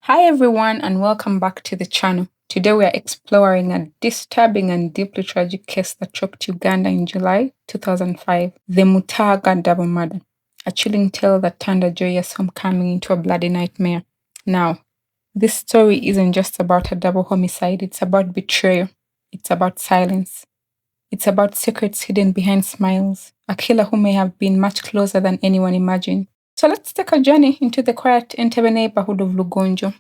Hi everyone and welcome back to the channel. Today we are exploring a disturbing and deeply tragic case that shocked Uganda in July 2005, the Mutaaga double murder, a chilling tale that turned a joyous homecoming into a bloody nightmare. Now, this story isn't just about a double homicide, it's about betrayal, it's about silence, it's about secrets hidden behind smiles, a killer who may have been much closer than anyone imagined. So let's take a journey into the quiet Entebbe neighborhood of Lugonjo,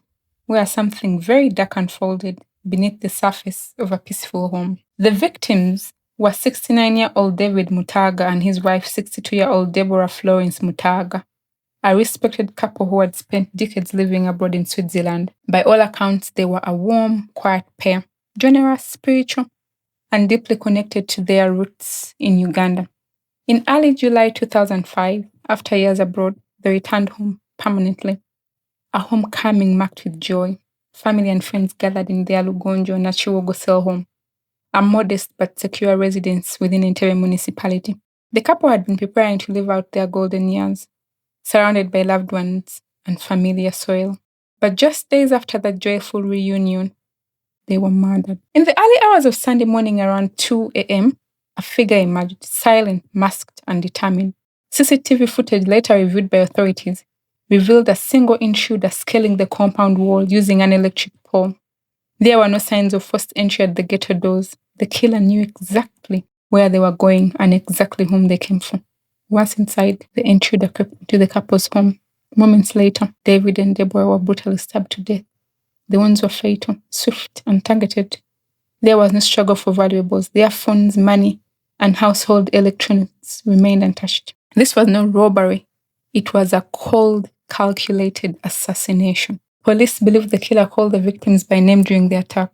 where something very dark unfolded beneath the surface of a peaceful home. The victims were 69-year-old David Mutaaga and his wife 62-year-old Deborah Mutaaga, a respected couple who had spent decades living abroad in Switzerland. By all accounts, they were a warm, quiet pair, generous, spiritual, and deeply connected to their roots in Uganda. In early July 2005, after years abroad, they returned home permanently. A homecoming marked with joy. Family and friends gathered in their Lugonjo Nachiwogo cell home, a modest but secure residence within Entebbe municipality. The couple had been preparing to live out their golden years, surrounded by loved ones and familiar soil. But just days after that joyful reunion, they were murdered. In the early hours of Sunday morning around 2 a.m., a figure emerged, silent, masked, and determined. CCTV footage later reviewed by authorities revealed a single intruder scaling the compound wall using an electric pole. There were no signs of forced entry at the ghetto doors. The killer knew exactly where they were going and exactly whom they came from. Once inside, the intruder crept into the couple's home. Moments later, David and Deborah were brutally stabbed to death. The wounds were fatal, swift, and targeted. There was no struggle for valuables. Their phones, money, and household electronics remained untouched. This was no robbery. It was a cold, calculated assassination. Police believe the killer called the victims by name during the attack,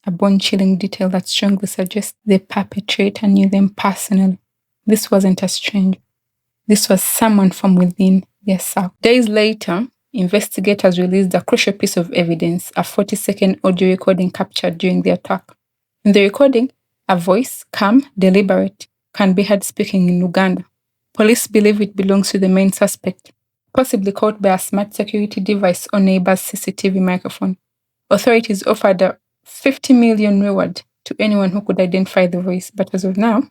a bone-chilling detail that strongly suggests the perpetrator knew them personally. This wasn't a stranger. This was someone from within their circle. Days later, investigators released a crucial piece of evidence, a 40-second audio recording captured during the attack. In the recording, a voice, calm, deliberate, can be heard speaking in Uganda. Police believe it belongs to the main suspect, possibly caught by a smart security device or neighbor's CCTV microphone. Authorities offered a 50 million reward to anyone who could identify the voice, but as of now,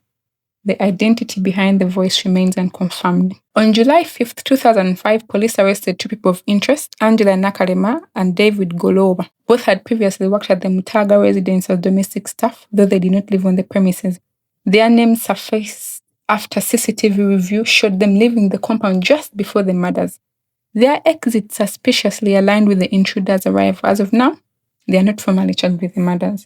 the identity behind the voice remains unconfirmed. On July 5, 2005, police arrested two people of interest, Angela Nakalema and David Goloba. Both had previously worked at the Mutaaga residence as domestic staff, though they did not live on the premises. Their names surfaced after CCTV review showed them leaving the compound just before the murders. Their exit suspiciously aligned with the intruder's arrival. As of now, they are not formally charged with the murders.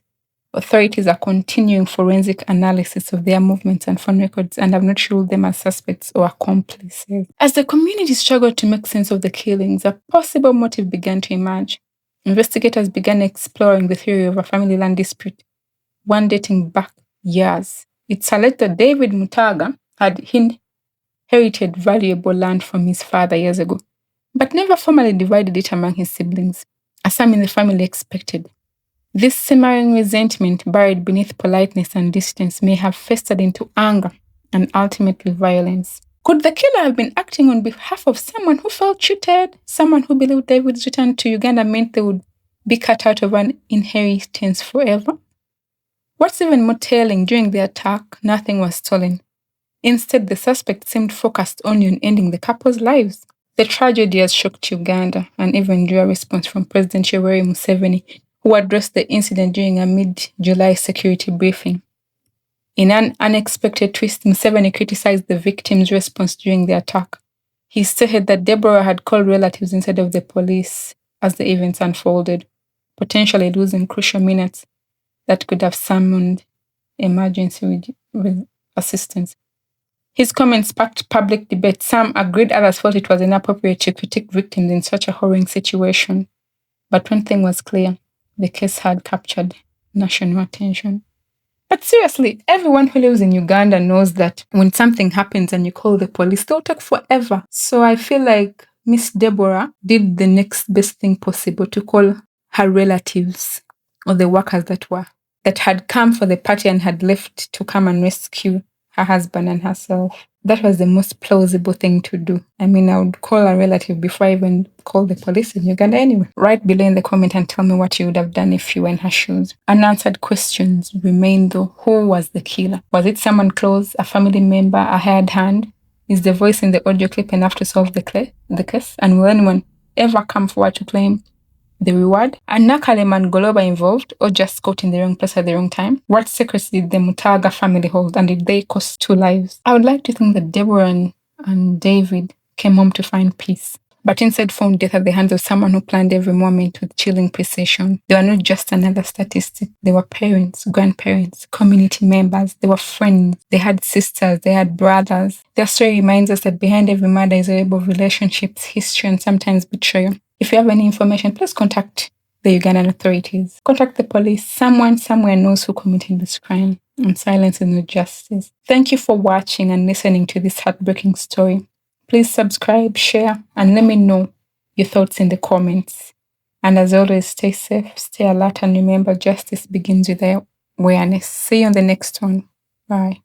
Authorities are continuing forensic analysis of their movements and phone records and have not ruled them as suspects or accomplices. As the community struggled to make sense of the killings, a possible motive began to emerge. Investigators began exploring the theory of a family land dispute, one dating back years. It's alleged that David Mutaaga had inherited valuable land from his father years ago, but never formally divided it among his siblings, as some in the family expected. This simmering resentment buried beneath politeness and distance may have festered into anger and ultimately violence. Could the killer have been acting on behalf of someone who felt cheated, someone who believed David's return to Uganda meant they would be cut out of an inheritance forever? What's even more telling, during the attack, nothing was stolen. Instead, the suspect seemed focused only on ending the couple's lives. The tragedy has shocked Uganda and even drew a response from President Yoweri Museveni, who addressed the incident during a mid-July security briefing. In an unexpected twist, Museveni criticized the victims' response during the attack. He stated that Deborah had called relatives instead of the police as the events unfolded, potentially losing crucial minutes that could have summoned emergency assistance. His comments sparked public debate. Some agreed, others felt it was inappropriate to critique victims in such a harrowing situation. But one thing was clear. The case had captured national attention. But seriously, everyone who lives in Uganda knows that when something happens and you call the police, they'll take forever. So I feel like Miss Deborah did the next best thing possible to call her relatives or the workers that had come for the party and had left to come and rescue her husband and herself. That was the most plausible thing to do. I mean, I would call a relative before I even call the police in Uganda anyway. Write below in the comment and tell me what you would have done if you were in her shoes. Unanswered questions remain though. Who was the killer? Was it someone close, a family member, a hired hand? Is the voice in the audio clip enough to solve the case? And will anyone ever come forward to claim the reward? Are Nakalem and Goloba involved, or just caught in the wrong place at the wrong time? What secrets did the Mutaaga family hold, and did they cost 2 lives? I would like to think that Deborah and David came home to find peace, but instead found death at the hands of someone who planned every moment with chilling precision. They were not just another statistic. They were parents, grandparents, community members. They were friends. They had sisters. They had brothers. Their story reminds us that behind every murder is a web of relationships, history, and sometimes betrayal. If you have any information, please contact the Ugandan authorities. Contact the police. Someone somewhere knows who committed this crime. And silence is not justice. Thank you for watching and listening to this heartbreaking story. Please subscribe, share, and let me know your thoughts in the comments. And as always, stay safe, stay alert, and remember, justice begins with awareness. See you on the next one. Bye.